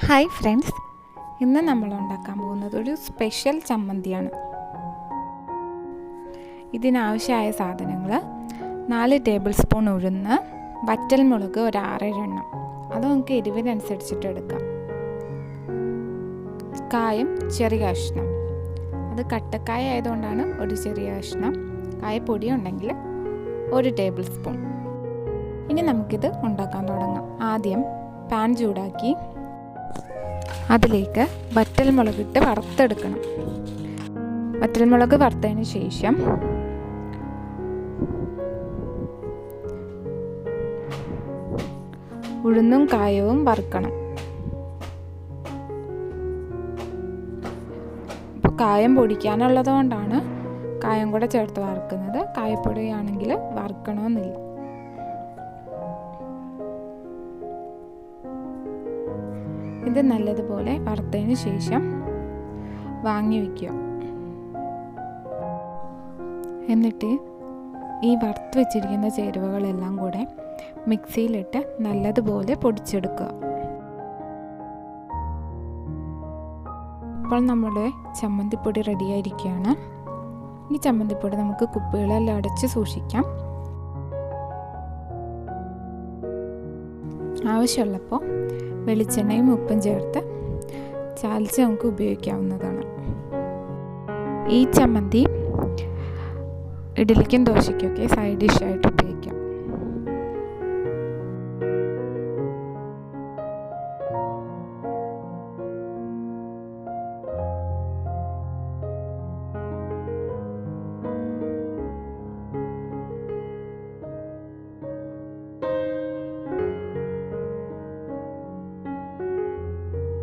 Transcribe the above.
Hi friends, ഇന്ന് നമ്മൾ ഉണ്ടാക്കാൻ പോകുന്നത് ഒരു സ്പെഷ്യൽ ചമ്മന്തിയാണ്. ഇതിനാവശ്യമായ സാധനങ്ങൾ: 4 ടേബിൾ സ്പൂൺ ഉഴുന്ന്, വറ്റൽമുളക് ഒരു 6-7 എണ്ണം, അത് നമുക്ക് എരിവിനനുസരിച്ചിട്ട് എടുക്കാം. കായം ചെറിയ കഷ്ണം, അത് കട്ടക്കായ ആയതുകൊണ്ടാണ് ഒരു ചെറിയ കഷ്ണം. കായപ്പൊടി ഉണ്ടെങ്കിൽ 1 ടേബിൾ സ്പൂൺ. ഇനി നമുക്കിത് ഉണ്ടാക്കാൻ തുടങ്ങാം. ആദ്യം പാൻ ചൂടാക്കി അതിലേക്ക് വറ്റൽമുളകിട്ട് വറുത്തെടുക്കണം. വറ്റൽമുളക് വറുത്തതിന് ശേഷം ഉഴുന്നും കായവും വറുക്കണം. അപ്പോൾ കായം പൊടിക്കാനുള്ളത് കൊണ്ടാണ് കായം കൂടെ ചേർത്ത് വറുക്കുന്നത്. കായപ്പൊടിയാണെങ്കിൽ വറുക്കണമെന്നില്ല. ഇത് നല്ലതുപോലെ വറുത്തതിന് ശേഷം വാങ്ങി വയ്ക്കുക. എന്നിട്ട് ഈ വറുത്ത് വെച്ചിരിക്കുന്ന ചേരുവകളെല്ലാം കൂടെ മിക്സിയിലിട്ട് നല്ലതുപോലെ പൊടിച്ചെടുക്കുക. ഇപ്പോൾ നമ്മുടെ ചമ്മന്തിപ്പൊടി റെഡിയായിരിക്കുകയാണ്. ഈ ചമ്മന്തിപ്പൊടി നമുക്ക് കുപ്പികളെല്ലാം അടച്ച് സൂക്ഷിക്കാം. ആവശ്യമുള്ളപ്പോൾ വെളിച്ചെണ്ണയും ഉപ്പും ചേർത്ത് ചാലിച്ച് നമുക്ക് ഉപയോഗിക്കാവുന്നതാണ്. ഈ ചമ്മന്തി ഇഡ്ഡലിക്കും ദോശയ്ക്കൊക്കെ സൈഡ് ഡിഷായിട്ട് ഉപയോഗിക്കാം.